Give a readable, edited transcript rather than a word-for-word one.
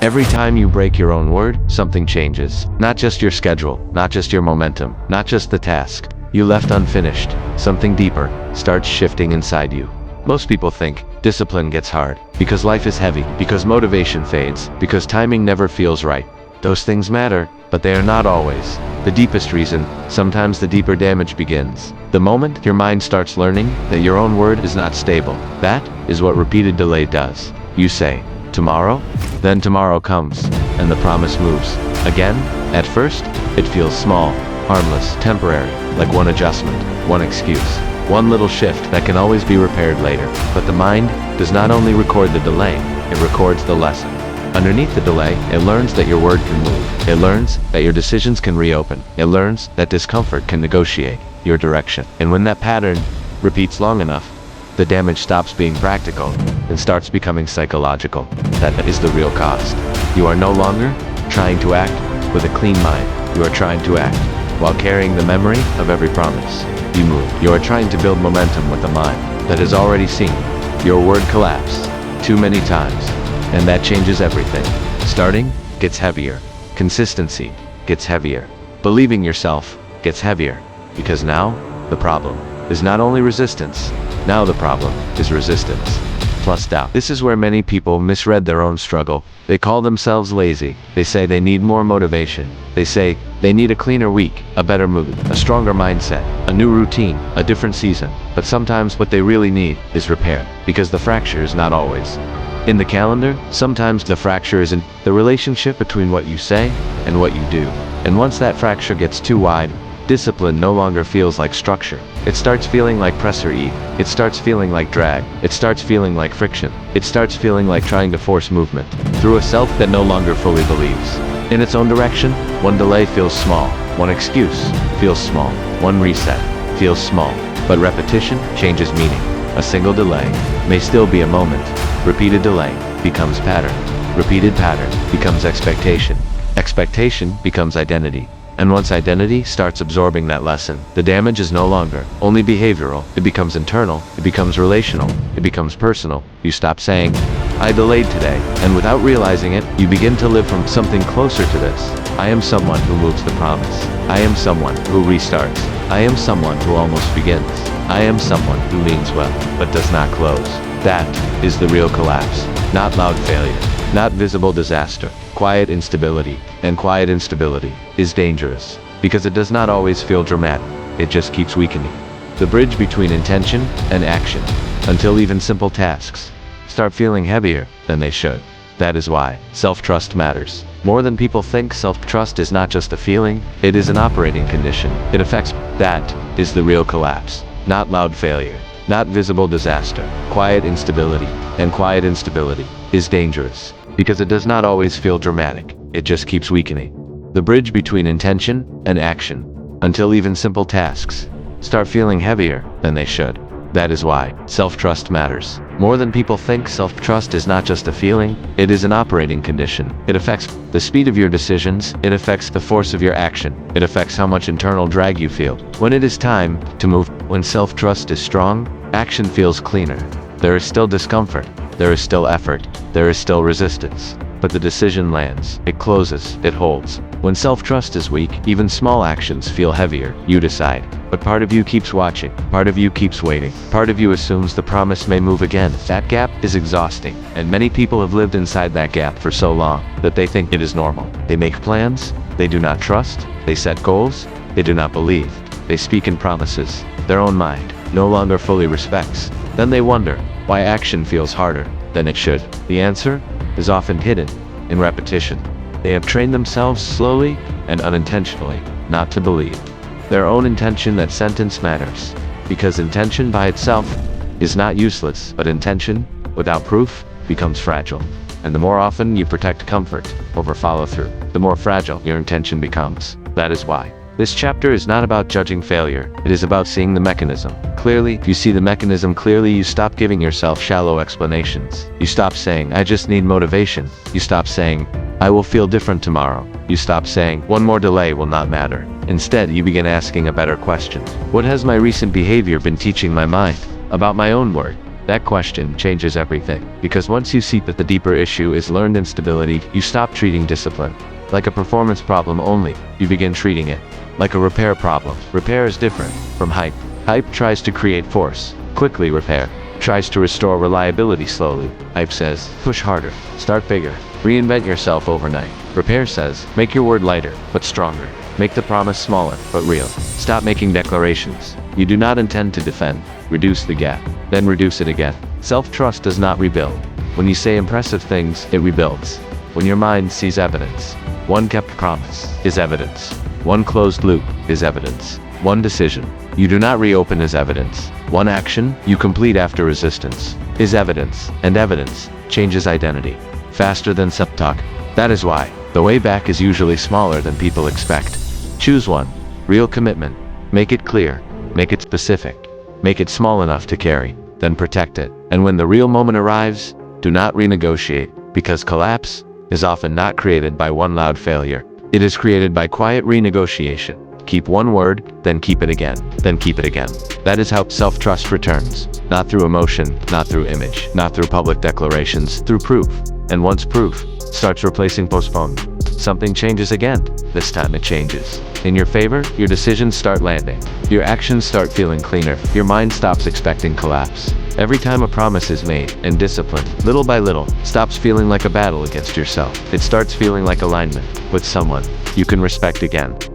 Every time you break your own word, something changes. Not just your schedule, not just your momentum, not just the task you left unfinished. Something deeper starts shifting inside you. Most people think discipline gets hard because life is heavy, because motivation fades, because timing never feels right. Those things matter, but they are not always the deepest reason. Sometimes the deeper damage begins the moment your mind starts learning that your own word is not stable. That is what repeated delay does. You say, tomorrow, then tomorrow comes, and the promise moves. Again, at first, it feels small, harmless, temporary, like one adjustment, one excuse, one little shift that can always be repaired later. But the mind does not only record the delay, it records the lesson. Underneath the delay, it learns that your word can move. It learns that your decisions can reopen. It learns that discomfort can negotiate your direction. And when that pattern repeats long enough, the damage stops being practical and starts becoming psychological. That is the real cost. You are no longer trying to act with a clean mind. You are trying to act while carrying the memory of every promise you moved. You are trying to build momentum with a mind that has already seen your word collapse too many times. And that changes everything. Starting gets heavier. Consistency gets heavier. Believing yourself gets heavier. Because now, the problem is not only resistance. Now the problem is resistance plus doubt. This is where many people misread their own struggle. They call themselves lazy. They say they need more motivation. They say they need a cleaner week, a better mood, a stronger mindset, a new routine, a different season. But sometimes what they really need is repair. Because the fracture is not always in the calendar. Sometimes the fracture is in the relationship between what you say and what you do. And once that fracture gets too wide, discipline no longer feels like structure. It starts feeling like press or eat. It starts feeling like drag. It starts feeling like friction. It starts feeling like trying to force movement through a self that no longer fully believes in its own direction. One delay feels small. One excuse feels small. One reset feels small. But repetition changes meaning. A single delay may still be a moment. Repeated delay becomes pattern. Repeated pattern becomes expectation. Expectation becomes identity. And once identity starts absorbing that lesson, the damage is no longer only behavioral. It becomes internal. It becomes relational. It becomes personal. You stop saying, I delayed today, and without realizing it, you begin to live from something closer to this. I am someone who moves the promise. I am someone who restarts. I am someone who almost begins. I am someone who means well, but does not close. That is the real collapse. Not loud failure. Not visible disaster. Quiet instability. And quiet instability is dangerous because it does not always feel dramatic. It just keeps weakening the bridge between intention and action until even simple tasks start feeling heavier than they should. That is why self-trust matters. More than people think, self-trust is not just a feeling, it is an operating condition. It affects. That is the real collapse. Not loud failure. Not visible disaster. Quiet instability. And quiet instability is dangerous because it does not always feel dramatic. It just keeps weakening the bridge between intention and action until even simple tasks start feeling heavier than they should. That is why self-trust matters. More than people think, self-trust is not just a feeling, it is an operating condition. It affects the speed of your decisions, it affects the force of your action, it affects how much internal drag you feel when it is time to move. When self-trust is strong, action feels cleaner. There is still discomfort, there is still effort, there is still resistance, but the decision lands, it closes, it holds. When self-trust is weak, even small actions feel heavier. You decide, but part of you keeps watching, part of you keeps waiting, part of you assumes the promise may move again. That gap is exhausting, and many people have lived inside that gap for so long that they think it is normal. They make plans, they do not trust, they set goals, they do not believe, they speak in promises their own mind no longer fully respects. Then they wonder why action feels harder than it should. The answer is often hidden in repetition. They have trained themselves slowly and unintentionally not to believe their own intention that sentence matters. Because intention by itself is not useless, but intention without proof becomes fragile. And the more often you protect comfort over follow-through, the more fragile your intention becomes. That is why this chapter is not about judging failure, it is about seeing the mechanism clearly. If you see the mechanism clearly, you stop giving yourself shallow explanations. You stop saying, I just need motivation. You stop saying, I will feel different tomorrow. You stop saying, one more delay will not matter. Instead, you begin asking a better question. What has my recent behavior been teaching my mind about my own word? That question changes everything, because once you see that the deeper issue is learned instability, you stop treating discipline like a performance problem only. You begin treating it like a repair problem. Repair is different from hype. Hype tries to create force quickly. Repair tries to restore reliability slowly. Hype says, push harder, start bigger, reinvent yourself overnight. Repair says, make your word lighter, but stronger. Make the promise smaller, but real. Stop making declarations you do not intend to defend. Reduce the gap, then reduce it again. Self-trust does not rebuild. When you say impressive things, it rebuilds. When your mind sees evidence, one kept promise is evidence. One closed loop is evidence. One decision you do not reopen is evidence. One action you complete after resistance is evidence. And evidence changes identity faster than self-talk. That is why the way back is usually smaller than people expect. Choose one. Real commitment. Make it clear. Make it specific. Make it small enough to carry. Then protect it. And when the real moment arrives, do not renegotiate, because collapse is often not created by one loud failure. It is created by quiet renegotiation. Keep one word, then keep it again, then keep it again. That is how self-trust returns. Not through emotion, not through image, not through public declarations, through proof. And once proof starts replacing postponement, something changes again. This time it changes in your favor. Your decisions start landing. Your actions start feeling cleaner. Your mind stops expecting collapse. Every time a promise is made, and discipline, little by little, stops feeling like a battle against yourself. It starts feeling like alignment with someone you can respect again.